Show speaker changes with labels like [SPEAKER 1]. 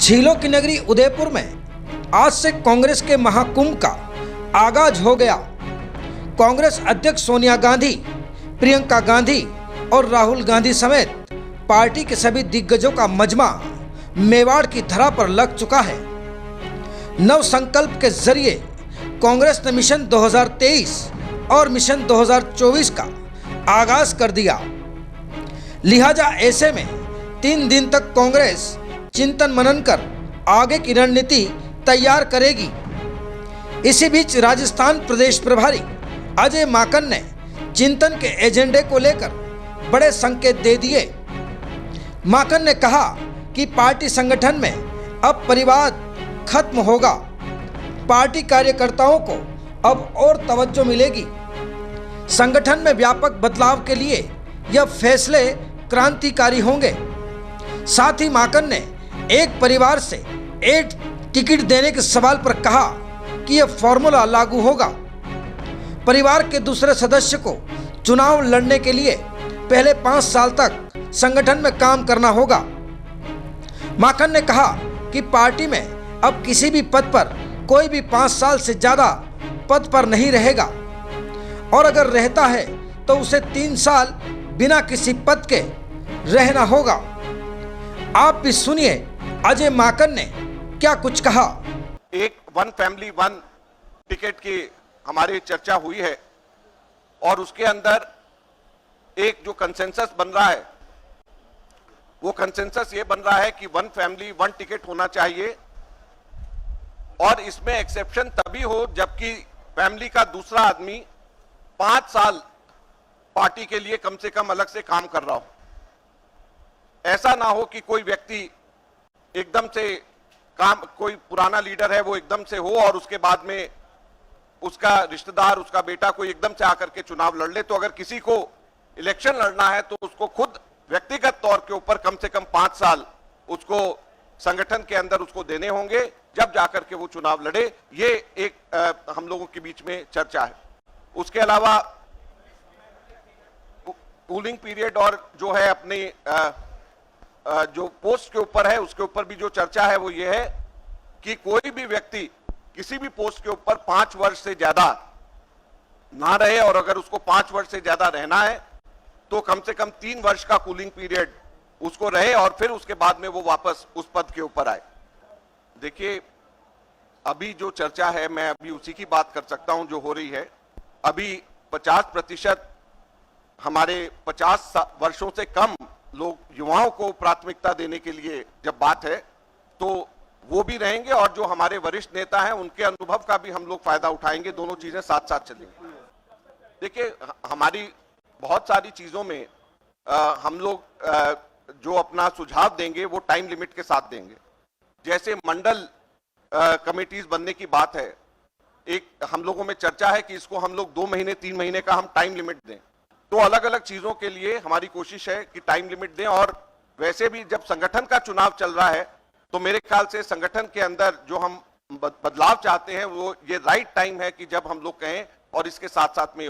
[SPEAKER 1] झीलों की नगरी उदयपुर में आज से कांग्रेस के महाकुंभ का आगाज हो गया। कांग्रेस अध्यक्ष सोनिया गांधी, प्रियंका गांधी और राहुल गांधी समेत पार्टी के सभी दिग्गजों का मजमा मेवाड़ की धरा पर लग चुका है। नव संकल्प के जरिए कांग्रेस ने मिशन 2023 और मिशन 2024 का आगाज कर दिया। लिहाजा ऐसे में 3 दिन तक कांग्रेस चिंतन मनन कर आगे की रणनीति तैयार करेगी। इसी बीच राजस्थान प्रदेश प्रभारी अजय माकन ने चिंतन के एजेंडे को लेकर बड़े संकेत दे दिए। माकन ने कहा कि पार्टी संगठन में अब परिवाद खत्म होगा। पार्टी कार्यकर्ताओं को अब और तवज्जो मिलेगी। संगठन में व्यापक बदलाव के लिए यह फैसले क्रांतिकारी होंगे। साथ ही माकन ने एक परिवार से एक टिकट देने के सवाल पर कहा कि यह फॉर्मूला लागू होगा। परिवार के दूसरे सदस्य को चुनाव लड़ने के लिए पहले 5 साल तक संगठन में काम करना होगा। माकन ने कहा कि पार्टी में अब किसी भी पद पर कोई भी 5 साल से ज्यादा पद पर नहीं रहेगा और अगर रहता है तो उसे 3 साल बिना किसी पद के रहना होगा। आप भी सुनिए अजय माकन ने क्या कुछ कहा।
[SPEAKER 2] एक वन फैमिली वन टिकट की हमारी चर्चा हुई है और उसके अंदर एक जो कंसेंसस बन रहा है वो कंसेंसस ये बन रहा है कि वन फैमिली वन टिकट होना चाहिए और इसमें एक्सेप्शन तभी हो जबकि फैमिली का दूसरा आदमी 5 साल पार्टी के लिए कम से कम अलग से काम कर रहा हो। ऐसा ना हो कि कोई व्यक्ति एकदम से काम, कोई पुराना लीडर है वो एकदम से हो और उसके बाद में उसका रिश्तेदार, उसका बेटा कोई एकदम से आकर के चुनाव लड़ ले। तो अगर किसी को इलेक्शन लड़ना है तो उसको खुद व्यक्तिगत तौर के ऊपर कम से कम 5 साल उसको संगठन के अंदर उसको देने होंगे, जब जाकर के वो चुनाव लड़े। ये एक हम लोगों के बीच में चर्चा है। उसके अलावा कूलिंग पीरियड और जो है अपनी जो पोस्ट के ऊपर है उसके ऊपर भी जो चर्चा है वो ये है कि कोई भी व्यक्ति किसी भी पोस्ट के ऊपर 5 वर्ष से ज्यादा ना रहे और अगर उसको 5 वर्ष से ज्यादा रहना है तो कम से कम 3 वर्ष का कूलिंग पीरियड उसको रहे और फिर उसके बाद में वो वापस उस पद के ऊपर आए। देखिए, अभी जो चर्चा है मैं अभी उसी की बात कर सकता हूं जो हो रही है। अभी 50% हमारे 50 वर्षों से कम लोग, युवाओं को प्राथमिकता देने के लिए जब बात है तो वो भी रहेंगे और जो हमारे वरिष्ठ नेता हैं उनके अनुभव का भी हम लोग फायदा उठाएंगे। दोनों चीजें साथ साथ चलेंगी। देखिए, हमारी बहुत सारी चीजों में हम लोग जो अपना सुझाव देंगे वो टाइम लिमिट के साथ देंगे। जैसे मंडल कमेटीज बनने की बात है, एक हम लोगों में चर्चा है कि इसको हम लोग 2 महीने 3 महीने का हम टाइम लिमिट दें। तो अलग अलग चीजों के लिए हमारी कोशिश है कि टाइम लिमिट दें। और वैसे भी जब संगठन का चुनाव चल रहा है तो मेरे ख्याल से संगठन के अंदर जो हम बदलाव चाहते हैं वो ये राइट टाइम है कि जब हम लोग कहें और इसके साथ साथ में